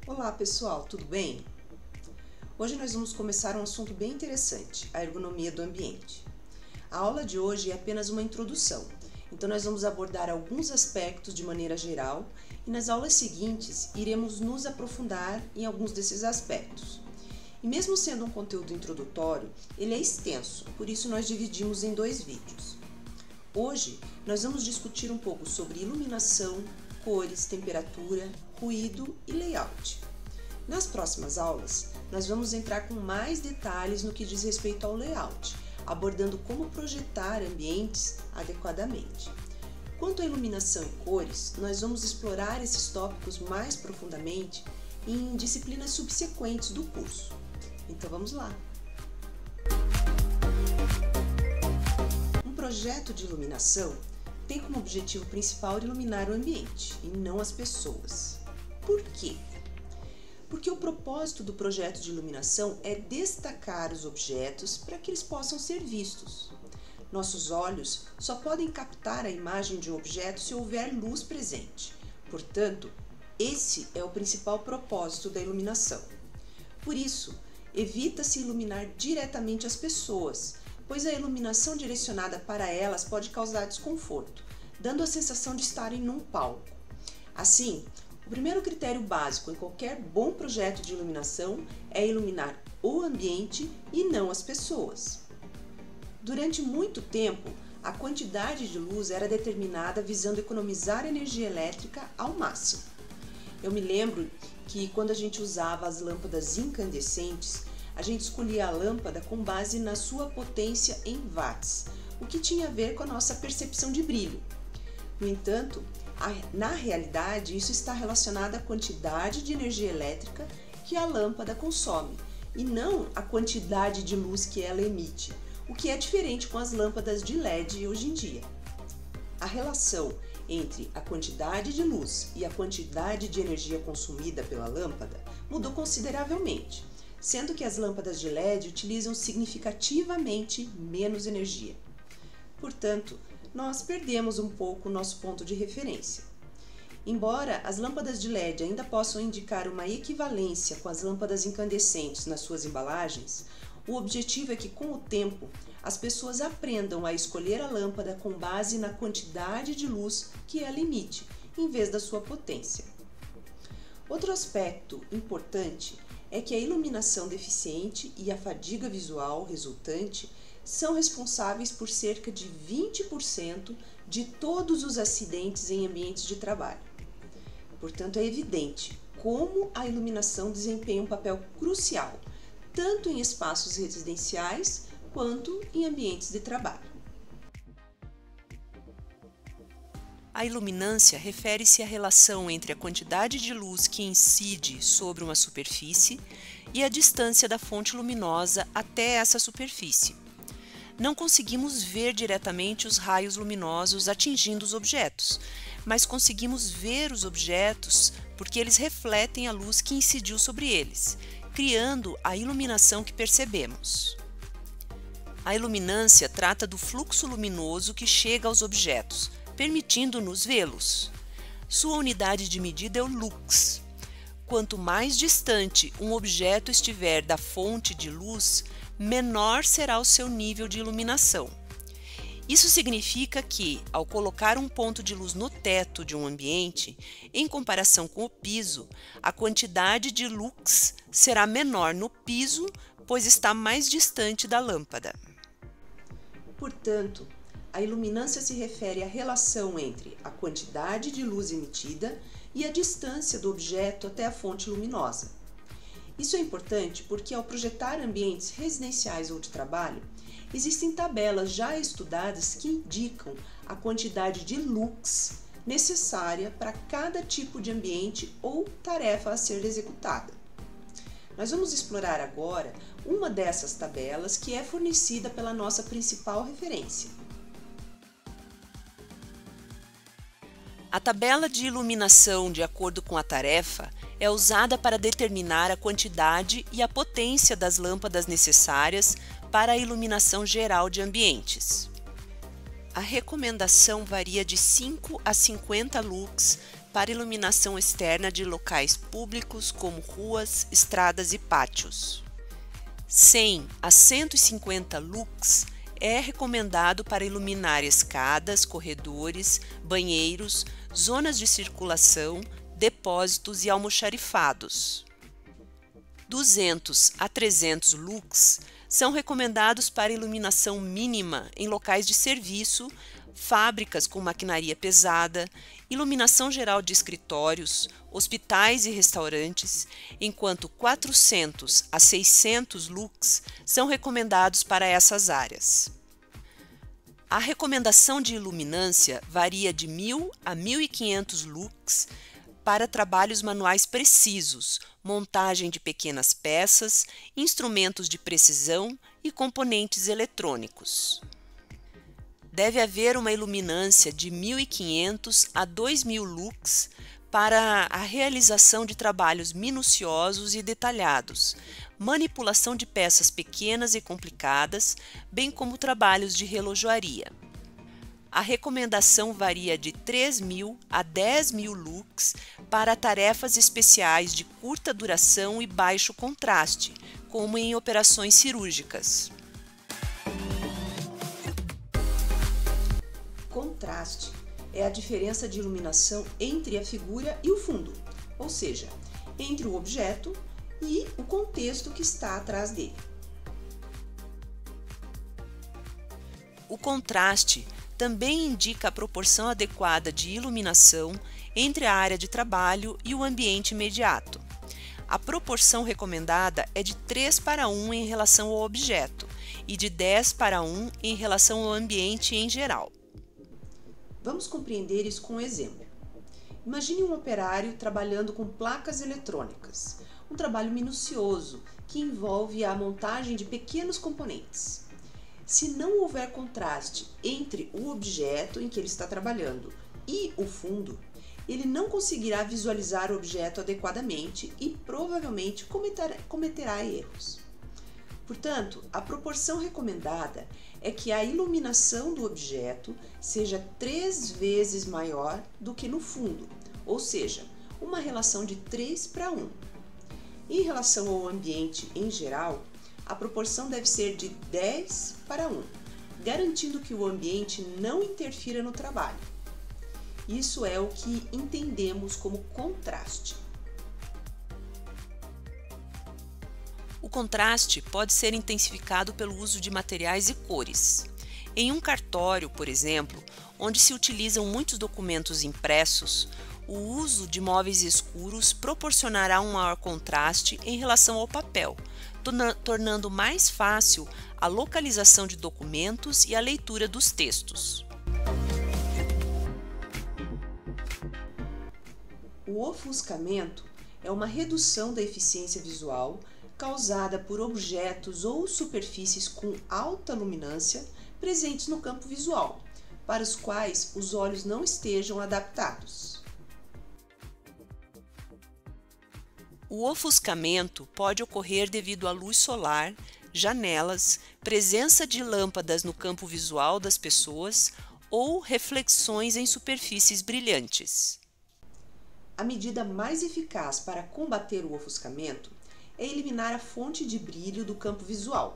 Olá pessoal, tudo bem? Hoje nós vamos começar um assunto bem interessante, a ergonomia do ambiente. A aula de hoje é apenas uma introdução, então nós vamos abordar alguns aspectos de maneira geral e nas aulas seguintes iremos nos aprofundar em alguns desses aspectos. E mesmo sendo um conteúdo introdutório, ele é extenso, por isso nós dividimos em 2 vídeos. Hoje nós vamos discutir um pouco sobre iluminação, cores, temperatura, ruído e layout. Nas próximas aulas, nós vamos entrar com mais detalhes no que diz respeito ao layout, abordando como projetar ambientes adequadamente. Quanto à iluminação e cores, nós vamos explorar esses tópicos mais profundamente em disciplinas subsequentes do curso. Então vamos lá! Um projeto de iluminação tem como objetivo principal iluminar o ambiente e não as pessoas. Por quê? Porque o propósito do projeto de iluminação é destacar os objetos para que eles possam ser vistos. Nossos olhos só podem captar a imagem de um objeto se houver luz presente. Portanto, esse é o principal propósito da iluminação. Por isso, evita-se iluminar diretamente as pessoas, pois a iluminação direcionada para elas pode causar desconforto, dando a sensação de estarem num palco. Assim, o primeiro critério básico em qualquer bom projeto de iluminação é iluminar o ambiente e não as pessoas. Durante muito tempo, a quantidade de luz era determinada visando economizar energia elétrica ao máximo. Eu me lembro que quando a gente usava as lâmpadas incandescentes, a gente escolhia a lâmpada com base na sua potência em watts, o que tinha a ver com a nossa percepção de brilho. No entanto, na realidade, isso está relacionado à quantidade de energia elétrica que a lâmpada consome, e não à quantidade de luz que ela emite, o que é diferente com as lâmpadas de LED hoje em dia. A relação entre a quantidade de luz e a quantidade de energia consumida pela lâmpada mudou consideravelmente, sendo que as lâmpadas de LED utilizam significativamente menos energia. Portanto, nós perdemos um pouco o nosso ponto de referência. Embora as lâmpadas de LED ainda possam indicar uma equivalência com as lâmpadas incandescentes nas suas embalagens, o objetivo é que, com o tempo, as pessoas aprendam a escolher a lâmpada com base na quantidade de luz que ela emite, em vez da sua potência. Outro aspecto importante é que a iluminação deficiente e a fadiga visual resultante são responsáveis por cerca de 20% de todos os acidentes em ambientes de trabalho. Portanto, é evidente como a iluminação desempenha um papel crucial, tanto em espaços residenciais quanto em ambientes de trabalho. A iluminância refere-se à relação entre a quantidade de luz que incide sobre uma superfície e a distância da fonte luminosa até essa superfície. Não conseguimos ver diretamente os raios luminosos atingindo os objetos, mas conseguimos ver os objetos porque eles refletem a luz que incidiu sobre eles, criando a iluminação que percebemos. A iluminância trata do fluxo luminoso que chega aos objetos, permitindo-nos vê-los. Sua unidade de medida é o lux. Quanto mais distante um objeto estiver da fonte de luz, menor será o seu nível de iluminação. Isso significa que, ao colocar um ponto de luz no teto de um ambiente, em comparação com o piso, a quantidade de lux será menor no piso, pois está mais distante da lâmpada. Portanto, a iluminância se refere à relação entre a quantidade de luz emitida e a distância do objeto até a fonte luminosa. Isso é importante porque, ao projetar ambientes residenciais ou de trabalho, existem tabelas já estudadas que indicam a quantidade de lux necessária para cada tipo de ambiente ou tarefa a ser executada. Nós vamos explorar agora uma dessas tabelas que é fornecida pela nossa principal referência. A tabela de iluminação de acordo com a tarefa é usada para determinar a quantidade e a potência das lâmpadas necessárias para a iluminação geral de ambientes. A recomendação varia de 5 a 50 lux para iluminação externa de locais públicos como ruas, estradas e pátios. 100 a 150 lux é recomendado para iluminar escadas, corredores, banheiros, zonas de circulação, depósitos e almoxarifados. 200 a 300 lux são recomendados para iluminação mínima em locais de serviço, fábricas com maquinaria pesada, iluminação geral de escritórios, hospitais e restaurantes, enquanto 400 a 600 lux são recomendados para essas áreas. A recomendação de iluminância varia de 1.000 a 1.500 lux para trabalhos manuais precisos, montagem de pequenas peças, instrumentos de precisão e componentes eletrônicos. Deve haver uma iluminância de 1.500 a 2.000 lux para a realização de trabalhos minuciosos e detalhados, manipulação de peças pequenas e complicadas, bem como trabalhos de relojoaria. A recomendação varia de 3.000 a 10.000 lux para tarefas especiais de curta duração e baixo contraste, como em operações cirúrgicas. Contraste é a diferença de iluminação entre a figura e o fundo, ou seja, entre o objeto e o contexto que está atrás dele. O contraste também indica a proporção adequada de iluminação entre a área de trabalho e o ambiente imediato. A proporção recomendada é de 3:1 em relação ao objeto e de 10:1 em relação ao ambiente em geral. Vamos compreender isso com um exemplo. Imagine um operário trabalhando com placas eletrônicas, um trabalho minucioso que envolve a montagem de pequenos componentes. Se não houver contraste entre o objeto em que ele está trabalhando e o fundo, ele não conseguirá visualizar o objeto adequadamente e provavelmente cometerá erros. Portanto, a proporção recomendada é que a iluminação do objeto seja 3 vezes maior do que no fundo, ou seja, uma relação de 3:1. Em relação ao ambiente em geral, a proporção deve ser de 10:1, garantindo que o ambiente não interfira no trabalho. Isso é o que entendemos como contraste. O contraste pode ser intensificado pelo uso de materiais e cores. Em um cartório, por exemplo, onde se utilizam muitos documentos impressos, o uso de móveis escuros proporcionará um maior contraste em relação ao papel, tornando mais fácil a localização de documentos e a leitura dos textos. O ofuscamento é uma redução da eficiência visual causada por objetos ou superfícies com alta luminância presentes no campo visual, para os quais os olhos não estejam adaptados. O ofuscamento pode ocorrer devido à luz solar, janelas, presença de lâmpadas no campo visual das pessoas ou reflexões em superfícies brilhantes. A medida mais eficaz para combater o ofuscamento é eliminar a fonte de brilho do campo visual.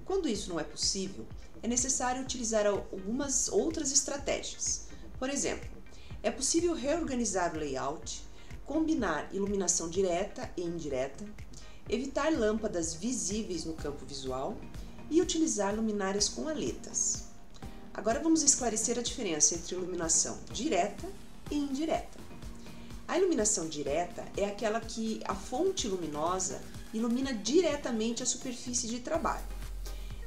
Quando isso não é possível, é necessário utilizar algumas outras estratégias. Por exemplo, é possível reorganizar o layout, combinar iluminação direta e indireta, evitar lâmpadas visíveis no campo visual e utilizar luminárias com aletas. Agora vamos esclarecer a diferença entre iluminação direta e indireta. A iluminação direta é aquela que a fonte luminosa ilumina diretamente a superfície de trabalho.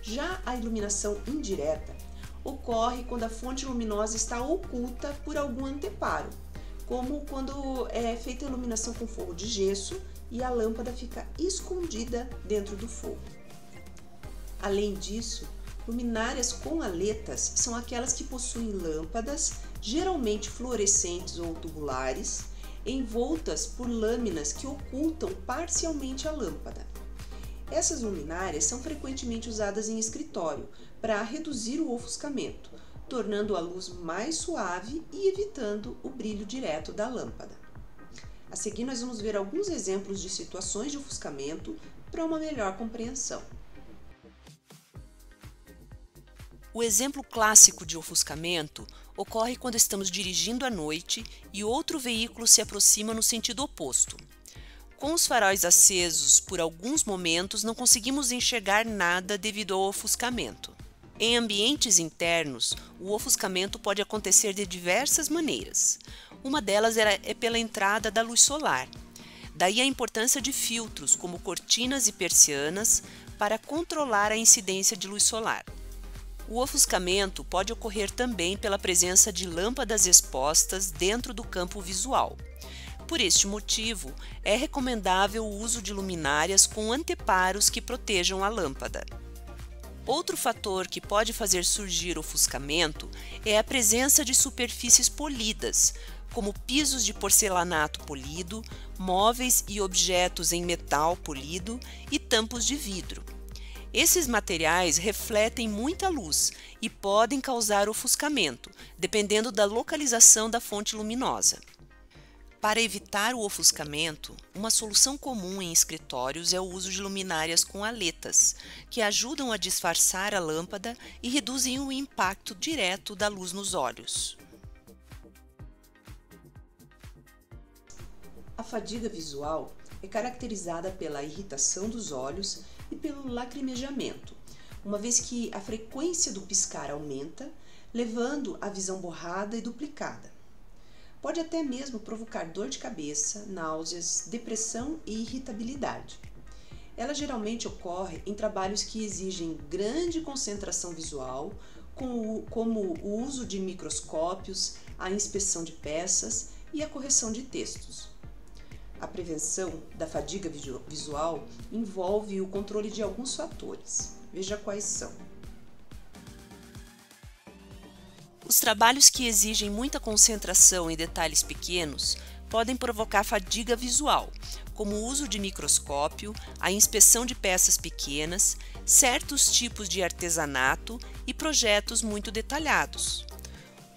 Já a iluminação indireta ocorre quando a fonte luminosa está oculta por algum anteparo, como quando é feita a iluminação com forro de gesso e a lâmpada fica escondida dentro do forro. Além disso, luminárias com aletas são aquelas que possuem lâmpadas, geralmente fluorescentes ou tubulares, envoltas por lâminas que ocultam parcialmente a lâmpada. Essas luminárias são frequentemente usadas em escritório para reduzir o ofuscamento, tornando a luz mais suave e evitando o brilho direto da lâmpada. A seguir, nós vamos ver alguns exemplos de situações de ofuscamento para uma melhor compreensão. O exemplo clássico de ofuscamento ocorre quando estamos dirigindo à noite e outro veículo se aproxima no sentido oposto. Com os faróis acesos por alguns momentos, não conseguimos enxergar nada devido ao ofuscamento. Em ambientes internos, o ofuscamento pode acontecer de diversas maneiras. Uma delas é pela entrada da luz solar. Daí a importância de filtros, como cortinas e persianas, para controlar a incidência de luz solar. O ofuscamento pode ocorrer também pela presença de lâmpadas expostas dentro do campo visual. Por este motivo, é recomendável o uso de luminárias com anteparos que protejam a lâmpada. Outro fator que pode fazer surgir ofuscamento é a presença de superfícies polidas, como pisos de porcelanato polido, móveis e objetos em metal polido e tampos de vidro. Esses materiais refletem muita luz e podem causar ofuscamento, dependendo da localização da fonte luminosa. Para evitar o ofuscamento, uma solução comum em escritórios é o uso de luminárias com aletas, que ajudam a disfarçar a lâmpada e reduzem o impacto direto da luz nos olhos. A fadiga visual é caracterizada pela irritação dos olhos e pelo lacrimejamento, uma vez que a frequência do piscar aumenta, levando à visão borrada e duplicada. Pode até mesmo provocar dor de cabeça, náuseas, depressão e irritabilidade. Ela geralmente ocorre em trabalhos que exigem grande concentração visual, como o uso de microscópios, a inspeção de peças e a correção de textos. A prevenção da fadiga visual envolve o controle de alguns fatores. Veja quais são. Os trabalhos que exigem muita concentração em detalhes pequenos podem provocar fadiga visual, como o uso de microscópio, a inspeção de peças pequenas, certos tipos de artesanato e projetos muito detalhados.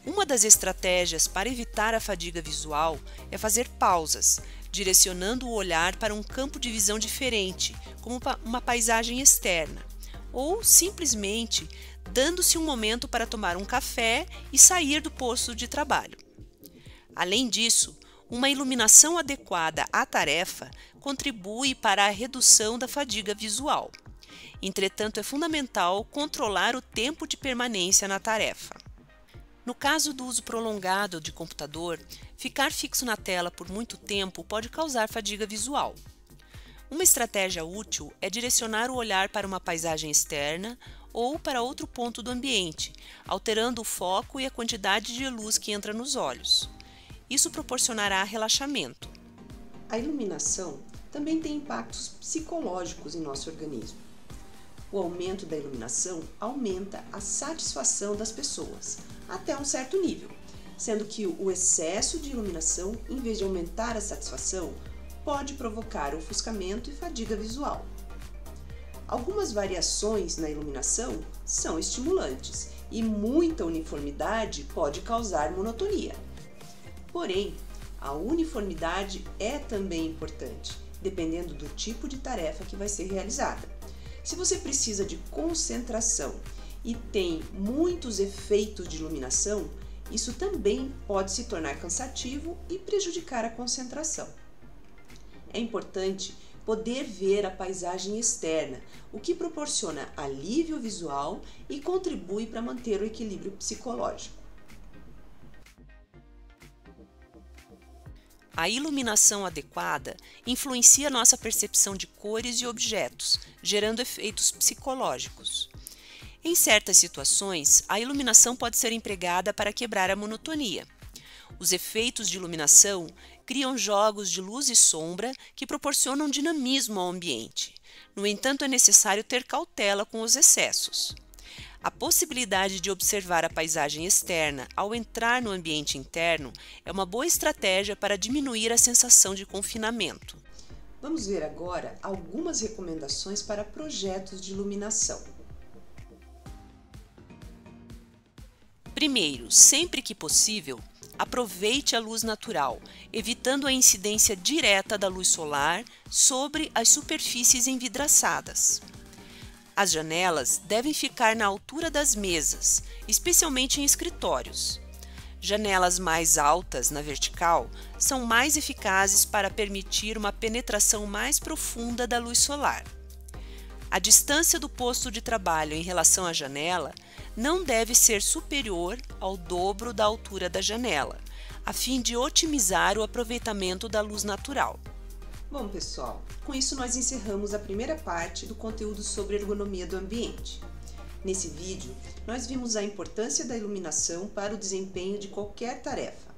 Uma das estratégias para evitar a fadiga visual é fazer pausas, direcionando o olhar para um campo de visão diferente, como uma paisagem externa, ou simplesmente dando-se um momento para tomar um café e sair do posto de trabalho. Além disso, uma iluminação adequada à tarefa contribui para a redução da fadiga visual. Entretanto, é fundamental controlar o tempo de permanência na tarefa. No caso do uso prolongado de computador, ficar fixo na tela por muito tempo pode causar fadiga visual. Uma estratégia útil é direcionar o olhar para uma paisagem externa ou para outro ponto do ambiente, alterando o foco e a quantidade de luz que entra nos olhos. Isso proporcionará relaxamento. A iluminação também tem impactos psicológicos em nosso organismo. O aumento da iluminação aumenta a satisfação das pessoas, até um certo nível, sendo que o excesso de iluminação, em vez de aumentar a satisfação, pode provocar ofuscamento e fadiga visual. Algumas variações na iluminação são estimulantes e muita uniformidade pode causar monotonia. Porém, a uniformidade é também importante, dependendo do tipo de tarefa que vai ser realizada. Se você precisa de concentração e tem muitos efeitos de iluminação, isso também pode se tornar cansativo e prejudicar a concentração. É importante poder ver a paisagem externa, o que proporciona alívio visual e contribui para manter o equilíbrio psicológico. A iluminação adequada influencia nossa percepção de cores e objetos, gerando efeitos psicológicos. Em certas situações, a iluminação pode ser empregada para quebrar a monotonia. Os efeitos de iluminação criam jogos de luz e sombra que proporcionam dinamismo ao ambiente. No entanto, é necessário ter cautela com os excessos. A possibilidade de observar a paisagem externa ao entrar no ambiente interno é uma boa estratégia para diminuir a sensação de confinamento. Vamos ver agora algumas recomendações para projetos de iluminação. Primeiro, sempre que possível, aproveite a luz natural, evitando a incidência direta da luz solar sobre as superfícies envidraçadas. As janelas devem ficar na altura das mesas, especialmente em escritórios. Janelas mais altas na vertical são mais eficazes para permitir uma penetração mais profunda da luz solar. A distância do posto de trabalho em relação à janela não deve ser superior ao dobro da altura da janela, a fim de otimizar o aproveitamento da luz natural. Bom, pessoal, com isso nós encerramos a primeira parte do conteúdo sobre ergonomia do ambiente. Nesse vídeo, nós vimos a importância da iluminação para o desempenho de qualquer tarefa.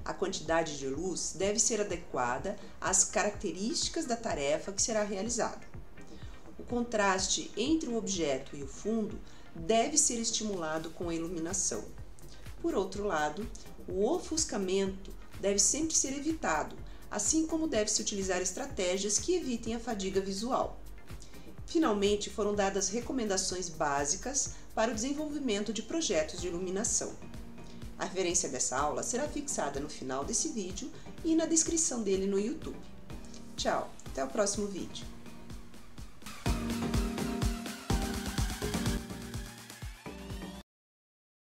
A quantidade de luz deve ser adequada às características da tarefa que será realizada. O contraste entre o objeto e o fundo deve ser estimulado com a iluminação. Por outro lado, o ofuscamento deve sempre ser evitado, assim como deve-se utilizar estratégias que evitem a fadiga visual. Finalmente, foram dadas recomendações básicas para o desenvolvimento de projetos de iluminação. A referência dessa aula será fixada no final desse vídeo e na descrição dele no YouTube. Tchau, até o próximo vídeo.